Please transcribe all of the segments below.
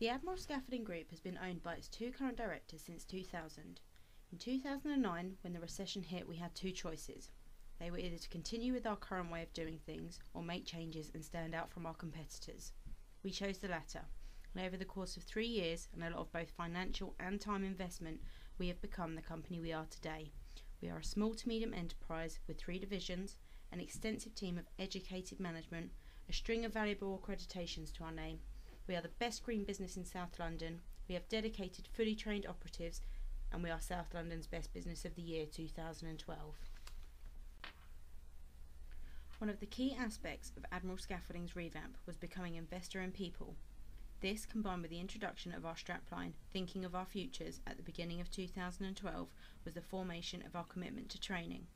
The Admiral Scaffolding Group has been owned by its two current directors since 2000. In 2009, when the recession hit, we had two choices. They were either to continue with our current way of doing things or make changes and stand out from our competitors. We chose the latter, and over the course of 3 years and a lot of both financial and time investment, we have become the company we are today. We are a small to medium enterprise with 3 divisions, an extensive team of educated management, a string of valuable accreditations to our name. We are the best green business in South London. We have dedicated, fully trained operatives, and we are South London's Best Business of the Year 2012. One of the key aspects of Admiral Scaffolding's revamp was becoming investor in people. This, combined with the introduction of our strapline, Thinking of Our Futures, at the beginning of 2012, was the formation of our commitment to training.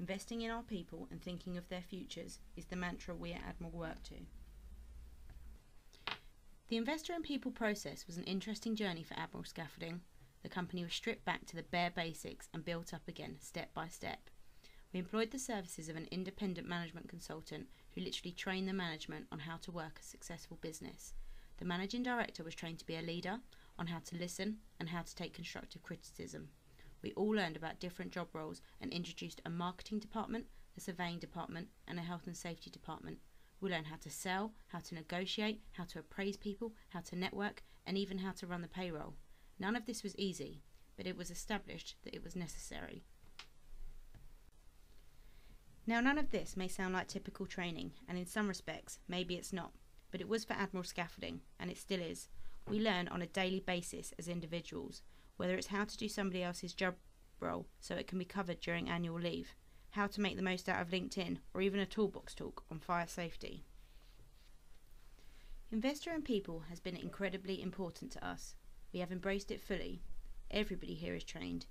Investing in our people and thinking of their futures is the mantra we at Admiral work to. The investor in people process was an interesting journey for Admiral Scaffolding. The company was stripped back to the bare basics and built up again, step by step. We employed the services of an independent management consultant who literally trained the management on how to work a successful business. The managing director was trained to be a leader, on how to listen and how to take constructive criticism. We all learned about different job roles and introduced a marketing department, a surveying department and a health and safety department. We learned how to sell, how to negotiate, how to appraise people, how to network, and even how to run the payroll. None of this was easy, but it was established that it was necessary. Now, none of this may sound like typical training, and in some respects, maybe it's not, but it was for Admiral Scaffolding, and it still is. We learn on a daily basis as individuals, whether it's how to do somebody else's job role so it can be covered during annual leave, how to make the most out of LinkedIn, or even a toolbox talk on fire safety. Investor in people has been incredibly important to us. We have embraced it fully. Everybody here is trained.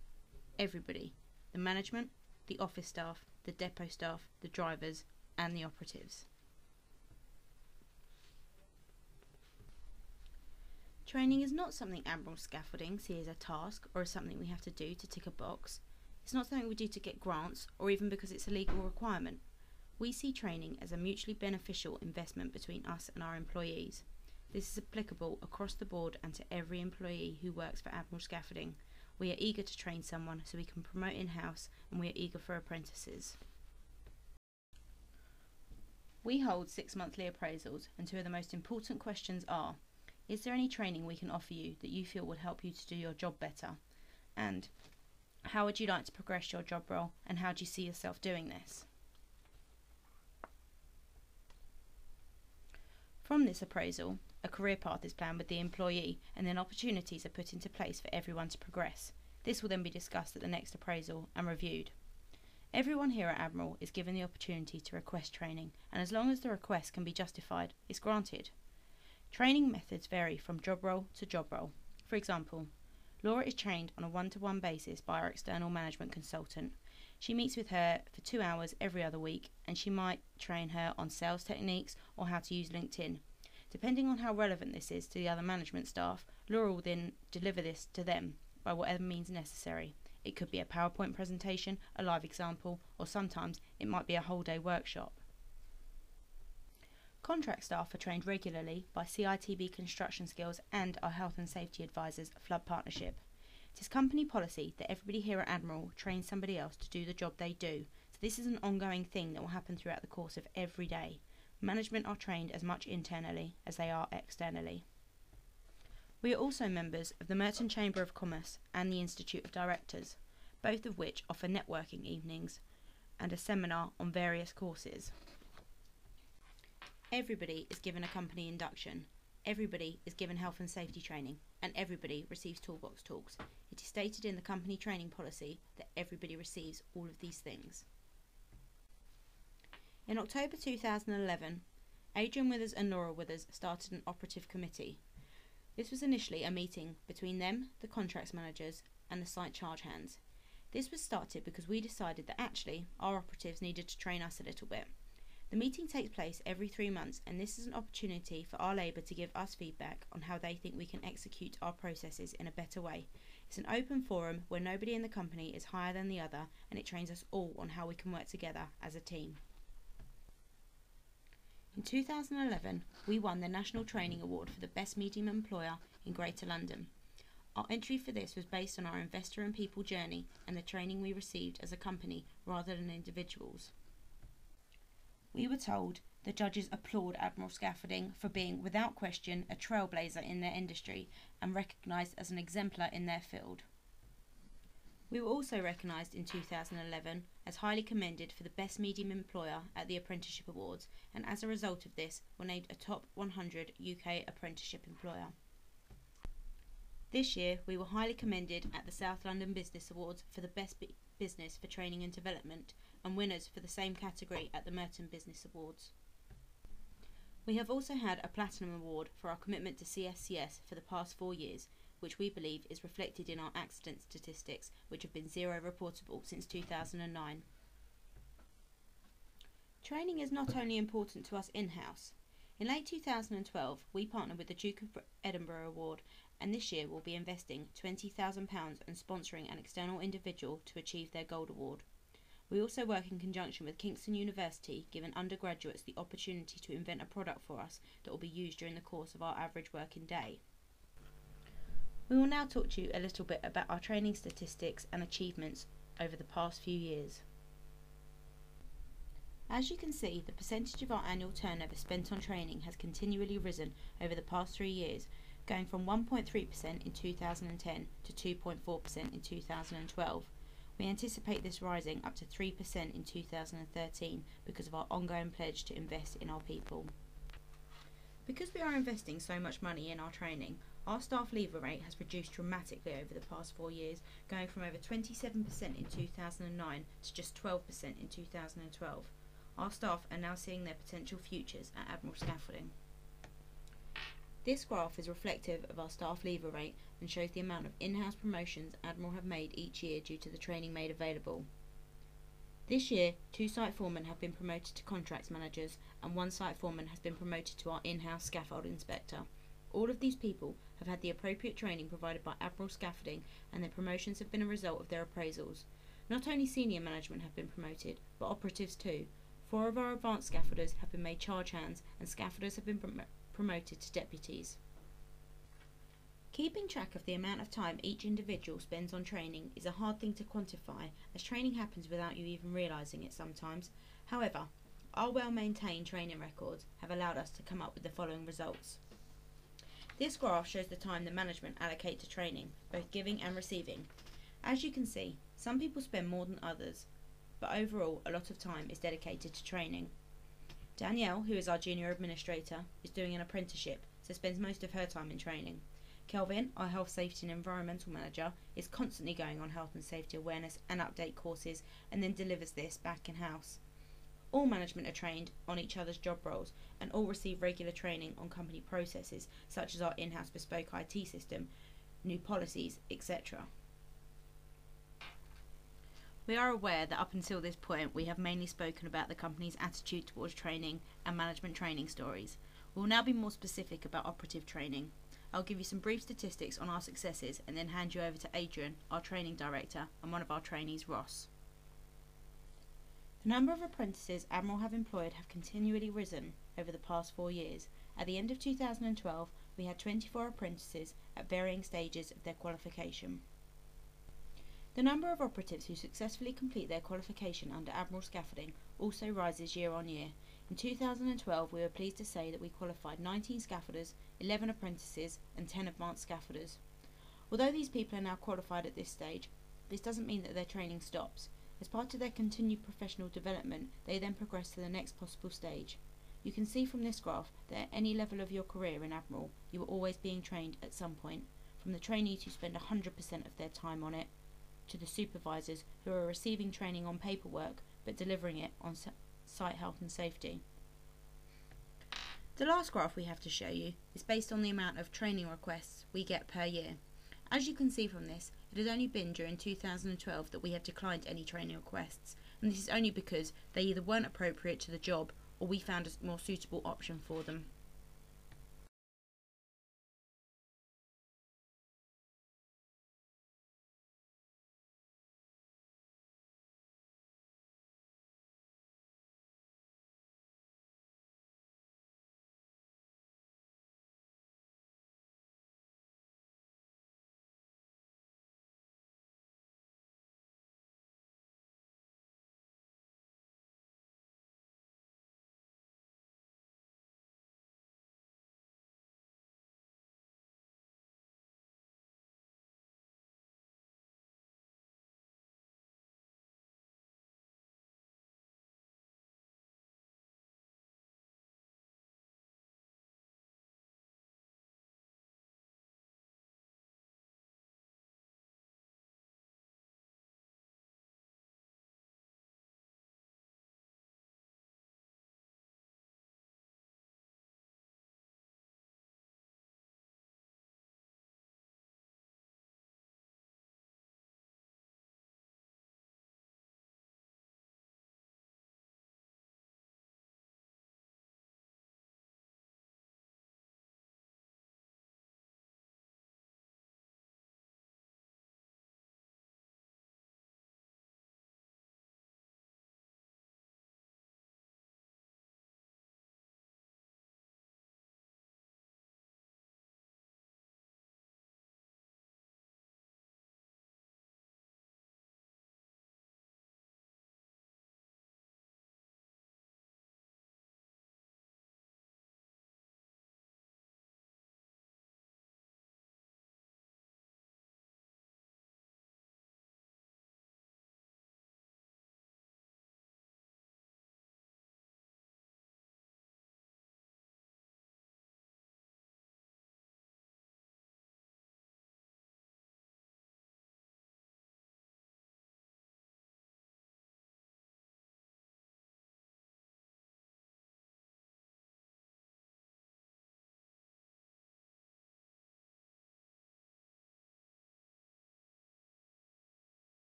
Everybody. The management, the office staff, the depot staff, the drivers, and the operatives. Training is not something Admiral Scaffolding sees as a task or as something we have to do to tick a box. It's not something we do to get grants or even because it's a legal requirement. We see training as a mutually beneficial investment between us and our employees. This is applicable across the board and to every employee who works for Admiral Scaffolding. We are eager to train someone so we can promote in-house, and we are eager for apprentices. We hold 6 monthly appraisals, and 2 of the most important questions are: is there any training we can offer you that you feel would help you to do your job better? And how would you like to progress your job role, and how do you see yourself doing this? From this appraisal, a career path is planned with the employee, and then opportunities are put into place for everyone to progress. This will then be discussed at the next appraisal and reviewed. Everyone here at Admiral is given the opportunity to request training, and as long as the request can be justified, it's granted. Training methods vary from job role to job role. For example, Laura is trained on a one-to-one basis by our external management consultant. She meets with her for 2 hours every other week, and she might train her on sales techniques or how to use LinkedIn. Depending on how relevant this is to the other management staff, Laura will then deliver this to them by whatever means necessary. It could be a PowerPoint presentation, a live example, or sometimes it might be a whole day workshop. Contract staff are trained regularly by CITB Construction Skills and our Health and Safety Advisors Flood Partnership. It is company policy that everybody here at Admiral trains somebody else to do the job they do, so this is an ongoing thing that will happen throughout the course of every day. Management are trained as much internally as they are externally. We are also members of the Merton Chamber of Commerce and the Institute of Directors, both of which offer networking evenings and a seminar on various courses. Everybody is given a company induction, everybody is given health and safety training, and everybody receives toolbox talks. It is stated in the company training policy that everybody receives all of these things. In October 2011, Adrian Withers and Laura Withers started an operative committee. This was initially a meeting between them, the contracts managers, and the site charge hands. This was started because we decided that actually our operatives needed to train us a little bit. The meeting takes place every 3 months, and this is an opportunity for our labour to give us feedback on how they think we can execute our processes in a better way. It's an open forum where nobody in the company is higher than the other, and it trains us all on how we can work together as a team. In 2011, we won the National Training Award for the Best Medium Employer in Greater London. Our entry for this was based on our investor and people journey and the training we received as a company rather than individuals. We were told the judges applaud Admiral Scaffolding for being, without question, a trailblazer in their industry and recognised as an exemplar in their field. We were also recognised in 2011 as highly commended for the Best Medium Employer at the Apprenticeship Awards, and as a result of this were named a Top 100 UK Apprenticeship Employer. This year we were highly commended at the South London Business Awards for the Best Business for Training and Development, and winners for the same category at the Merton Business Awards. We have also had a Platinum Award for our commitment to CSCS for the past 4 years, which we believe is reflected in our accident statistics, which have been zero reportable since 2009. Training is not only important to us in-house. In late 2012, we partnered with the Duke of Edinburgh Award, and this year we'll be investing £20,000 and sponsoring an external individual to achieve their Gold Award. We also work in conjunction with Kingston University, giving undergraduates the opportunity to invent a product for us that will be used during the course of our average working day. We will now talk to you a little bit about our training statistics and achievements over the past few years. As you can see, the percentage of our annual turnover spent on training has continually risen over the past 3 years, going from 1.3% in 2010 to 2.4% in 2012. We anticipate this rising up to 3% in 2013 because of our ongoing pledge to invest in our people. Because we are investing so much money in our training, our staff leaver rate has reduced dramatically over the past 4 years, going from over 27% in 2009 to just 12% in 2012. Our staff are now seeing their potential futures at Admiral Scaffolding. This graph is reflective of our staff leaver rate and shows the amount of in-house promotions Admiral have made each year due to the training made available. This year, 2 site foremen have been promoted to contracts managers and 1 site foreman has been promoted to our in-house scaffold inspector. All of these people have had the appropriate training provided by Admiral Scaffolding, and their promotions have been a result of their appraisals. Not only senior management have been promoted, but operatives too. 4 of our advanced scaffolders have been made charge hands and scaffolders have been promoted to deputies. Keeping track of the amount of time each individual spends on training is a hard thing to quantify, as training happens without you even realising it sometimes. However, our well-maintained training records have allowed us to come up with the following results. This graph shows the time the management allocate to training, both giving and receiving. As you can see, some people spend more than others, but overall a lot of time is dedicated to training. Danielle, who is our junior administrator, is doing an apprenticeship, so spends most of her time in training. Kelvin, our health, safety and environmental manager, is constantly going on health and safety awareness and update courses and then delivers this back in-house. All management are trained on each other's job roles and all receive regular training on company processes such as our in-house bespoke IT system, new policies, etc. We are aware that up until this point we have mainly spoken about the company's attitude towards training and management training stories. We will now be more specific about operative training. I'll give you some brief statistics on our successes and then hand you over to Adrian, our training director, and one of our trainees, Ross. The number of apprentices Admiral have employed have continually risen over the past 4 years. At the end of 2012, we had 24 apprentices at varying stages of their qualification. The number of operatives who successfully complete their qualification under Admiral Scaffolding also rises year on year. In 2012, we were pleased to say that we qualified 19 scaffolders, 11 apprentices and 10 advanced scaffolders. Although these people are now qualified at this stage, this doesn't mean that their training stops. As part of their continued professional development, they then progress to the next possible stage. You can see from this graph that at any level of your career in Admiral, you are always being trained at some point, from the trainees who spend 100% of their time on it, to the supervisors who are receiving training on paperwork but delivering it on site health and safety. The last graph we have to show you is based on the amount of training requests we get per year. As you can see from this, it has only been during 2012 that we have declined any training requests, and this is only because they either weren't appropriate to the job or we found a more suitable option for them.